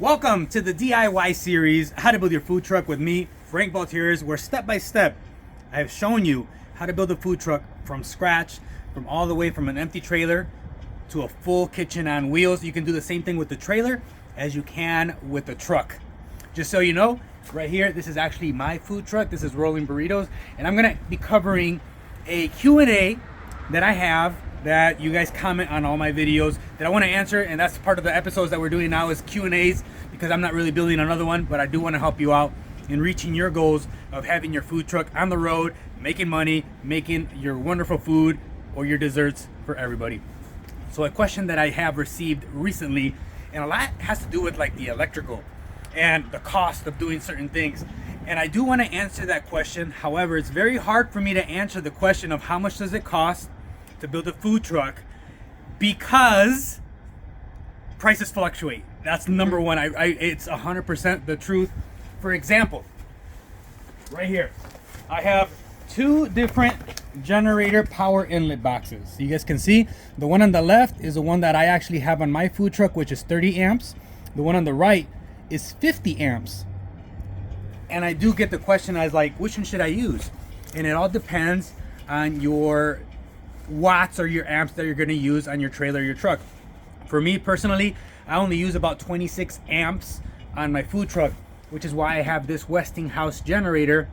Welcome to the DIY series, How to Build Your Food Truck with me, Frank Baltiers, where step by step I have shown you how to build a food truck from scratch, from all the way from an empty trailer to a full kitchen on wheels. You can do the same thing with the trailer as you can with the truck. Just so you know, right here, this is actually my food truck. This is Rolling Burritos, and I'm gonna be covering a Q&A that I have that you guys comment on all my videos that I want to answer, and that's part of the episodes that we're doing now is Q&As, because I'm not really building another one, but I do want to help you out in reaching your goals of having your food truck on the road, making money, making your wonderful food or your desserts for everybody. So a question that I have received recently, and a lot has to do with like the electrical and the cost of doing certain things, and I do want to answer that question. However, it's very hard for me to answer the question of how much does it cost to build a food truck, because prices fluctuate. That's number one. It's 100% the truth. For example, right here, I have two different generator power inlet boxes. You guys can see the one on the left is the one that I actually have on my food truck, which is 30 amps. The one on the right is 50 amps. And I do get the question as like, which one should I use? And it all depends on your watts or your amps that you're going to use on your trailer or your truck. For me personally, I only use about 26 amps on my food truck, which is why I have this Westinghouse generator,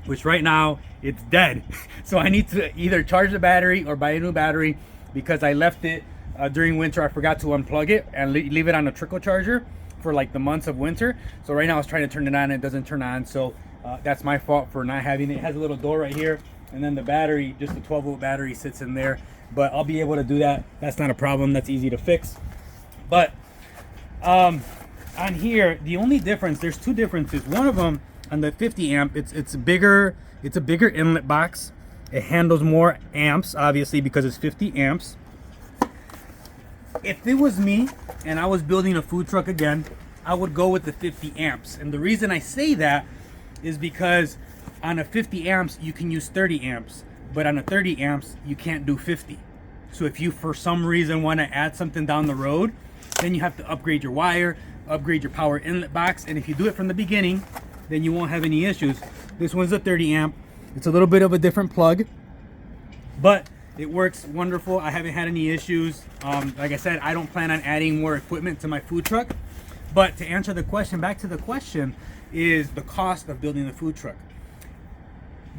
which right now it's dead. So I need to either charge the battery or buy a new battery, because I left it during winter. I forgot to unplug it and leave it on a trickle charger for like the months of winter. So right now I was trying to turn it on and it doesn't turn on. So that's my fault for not having it. It has a little door right here, and then the battery, just a 12-volt battery, sits in there. But I'll be able to do that. That's not a problem. That's easy to fix. But on here, the only difference, there's two differences. One of them, on the 50 amp, it's bigger. It's a bigger inlet box. It handles more amps, obviously, because it's 50 amps. If it was me and I was building a food truck again, I would go with the 50 amps. And the reason I say that is because on a 50 amps, you can use 30 amps, but on a 30 amps, you can't do 50. So if you, for some reason, want to add something down the road, then you have to upgrade your wire, upgrade your power inlet box. And if you do it from the beginning, then you won't have any issues. This one's a 30 amp. It's a little bit of a different plug, but it works wonderful. I haven't had any issues. Like I said, I don't plan on adding more equipment to my food truck. But to answer the question, back to the question, is the cost of building the food truck.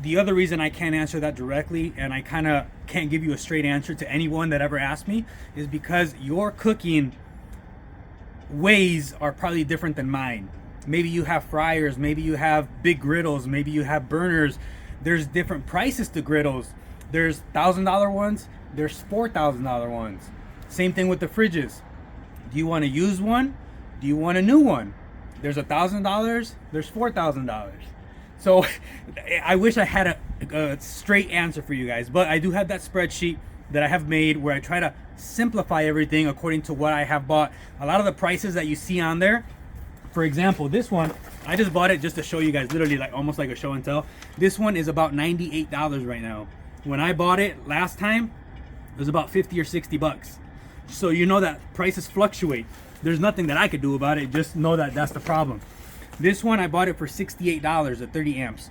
The other reason I can't answer that directly, and I kind of can't give you a straight answer to anyone that ever asked me, is because your cooking ways are probably different than mine. Maybe you have fryers, maybe you have big griddles, maybe you have burners. There's different prices to griddles. There's $1,000 ones, there's $4,000 ones. Same thing with the fridges. Do you want to use one? Do you want a new one? There's $1,000, there's $4,000. So I wish I had a straight answer for you guys, but I do have that spreadsheet that I have made where I try to simplify everything according to what I have bought. A lot of the prices that you see on there, for example, this one, I just bought it just to show you guys, literally like almost like a show and tell. This one is about $98 right now. When I bought it last time, it was about 50 or 60 bucks. So you know that prices fluctuate. There's nothing that I could do about it. Just know that that's the problem. This one, I bought it for $68 at 30 amps,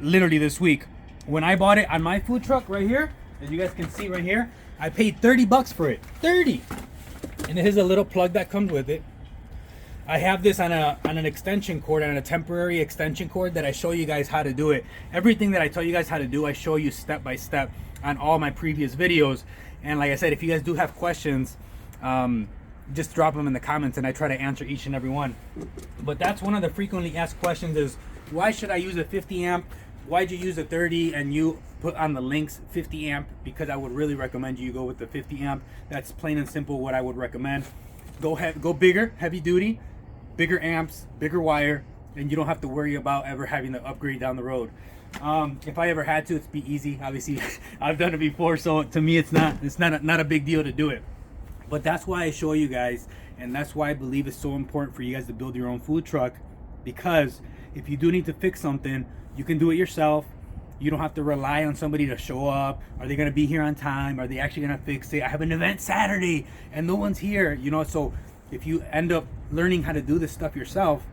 literally this week. When I bought it on my food truck right here, as you guys can see right here, I paid 30 bucks for it, 30. And here's a little plug that comes with it. I have this on an extension cord, on a temporary extension cord that I show you guys how to do it. Everything that I tell you guys how to do, I show you step by step on all my previous videos. And like I said, if you guys do have questions, just drop them in the comments and I try to answer each and every one. But that's one of the frequently asked questions is, why should I use a 50 amp? Why'd you use a 30 and you put on the links 50 amp? Because I would really recommend you go with the 50 amp. That's plain and simple what I would recommend. Go bigger, heavy duty, bigger amps, bigger wire, and you don't have to worry about ever having to upgrade down the road. If I ever had to, it'd be easy. Obviously, I've done it before, so to me, it's not a big deal to do it. But that's why I show you guys, and that's why I believe it's so important for you guys to build your own food truck, because if you do need to fix something, you can do it yourself. You don't have to rely on somebody to show up. Are they going to be here on time? Are they actually going to fix it? I have an event Saturday and no one's here, you know. So if you end up learning how to do this stuff yourself,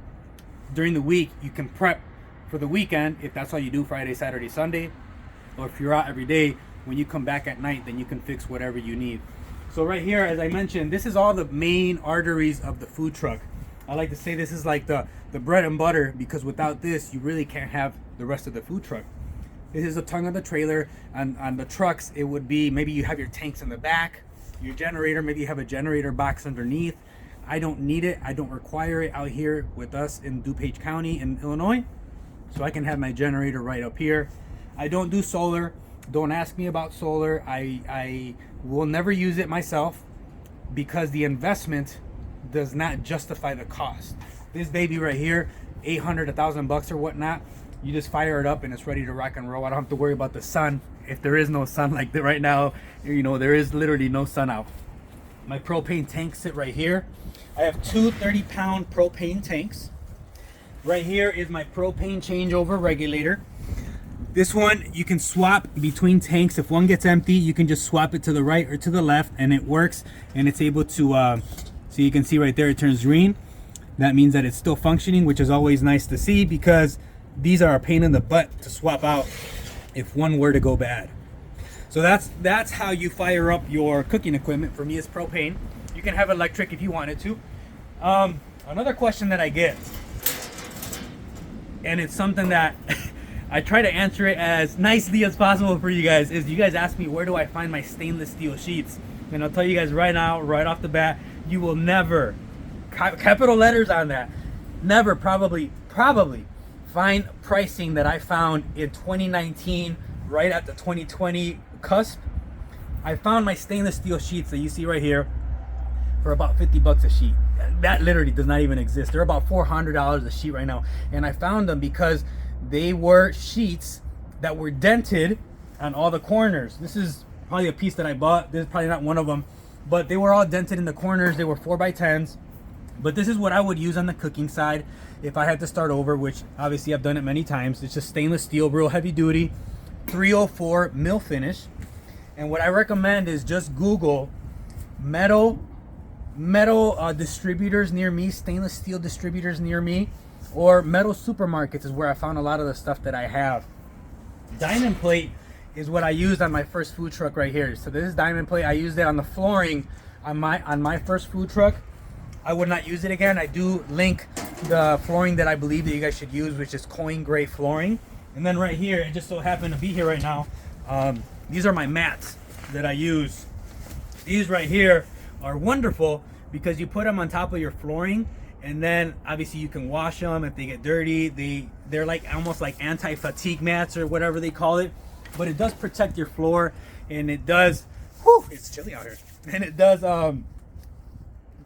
during the week you can prep for the weekend if that's all you do, Friday, Saturday, Sunday. Or if you're out every day, when you come back at night, then you can fix whatever you need. So right here, as I mentioned, this is all the main arteries of the food truck. I like to say this is like the bread and butter, because without this, you really can't have the rest of the food truck. This is the tongue of the trailer. On the trucks, it would be, maybe you have your tanks in the back, your generator, maybe you have a generator box underneath. I don't need it. I don't require it out here with us in DuPage County in Illinois. So I can have my generator right up here. I don't do solar. Don't ask me about solar. I will never use it myself because the investment does not justify the cost. This baby right here, 800, $1,000 or whatnot, you just fire it up and it's ready to rock and roll. I don't have to worry about the sun. If there is no sun like that right now, you know, there is literally no sun out. My propane tanks sit right here. I have two 30-pound propane tanks. Right here is my propane changeover regulator. This one you can swap between tanks. If one gets empty, you can just swap it to the right or to the left, and it works. And it's able to, so you can see right there, it turns green. That means that it's still functioning, which is always nice to see, because these are a pain in the butt to swap out if one were to go bad. So that's how you fire up your cooking equipment. For me, it's propane. You can have electric if you wanted to. Another question that I get, and it's something that I try to answer it as nicely as possible for you guys, is you guys ask me, where do I find my stainless steel sheets? And I'll tell you guys right now, right off the bat, you will never, capital letters on that, never probably find pricing that I found in 2019, right at the 2020 cusp. I found my stainless steel sheets that you see right here for about $50 a sheet. That literally does not even exist. They're about $400 a sheet right now. And I found them because they were sheets that were dented on all the corners. This is probably a piece that I bought. This is probably not one of them, but they were all dented in the corners. They were 4x10s. But this is what I would use on the cooking side if I had to start over, which obviously I've done it many times. It's just stainless steel, real heavy duty, 304 mill finish. And what I recommend is just Google metal distributors near me, stainless steel distributors near me, or metal supermarkets is where I found a lot of the stuff that I have. Diamond plate is what I used on my first food truck right here. So this is diamond plate. I used it on the flooring on my first food truck. I would not use it again. I do link the flooring that I believe that you guys should use, which is coin gray flooring. And then right here, it just so happened to be here right now. These are my mats that I use. These right here are wonderful because you put them on top of your flooring, and then obviously you can wash them if they get dirty. They're like almost like anti-fatigue mats or whatever they call it, but it does protect your floor, and it does, it's chilly out here, and it does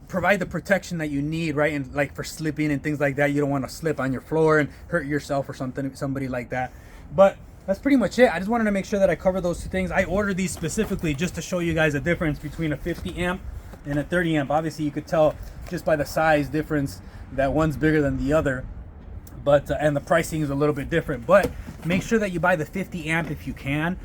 provide the protection that you need, right? And like for slipping and things like that, you don't want to slip on your floor and hurt yourself or somebody like that. But that's pretty much it. I just wanted to make sure that I cover those two things. I ordered these specifically just to show you guys the difference between a 50 amp and a 30 amp. Obviously you could tell just by the size difference that one's bigger than the other, but and the pricing is a little bit different. But make sure that you buy the 50 amp if you can.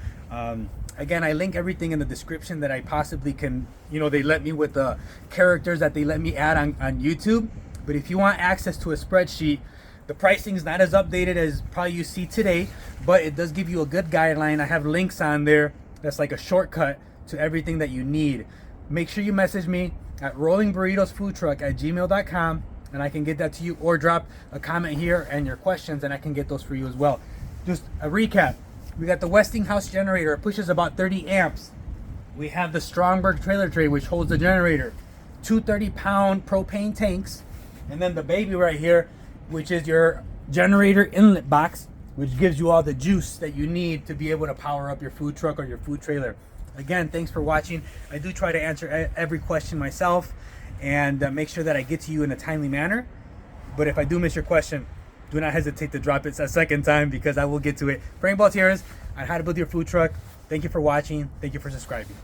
Again, I link everything in the description that I possibly can, you know, they let me with the characters that they let me add on YouTube. But if you want access to a spreadsheet, the pricing is not as updated as probably you see today, but it does give you a good guideline. I have links on there that's like a shortcut to everything that you need. Make sure you message me at rollingburritosfoodtruck@gmail.com, and I can get that to you, or drop a comment here and your questions and I can get those for you as well. Just a recap. We got the Westinghouse generator. It pushes about 30 amps. We have the Stromberg trailer tray, which holds the generator. Two 30-pound propane tanks. And then the baby right here, which is your generator inlet box, which gives you all the juice that you need to be able to power up your food truck or your food trailer. Again, thanks for watching. I do try to answer every question myself and make sure that I get to you in a timely manner. But if I do miss your question, do not hesitate to drop it a second time, because I will get to it. Frank Baltieres on how to build your food truck. Thank you for watching. Thank you for subscribing.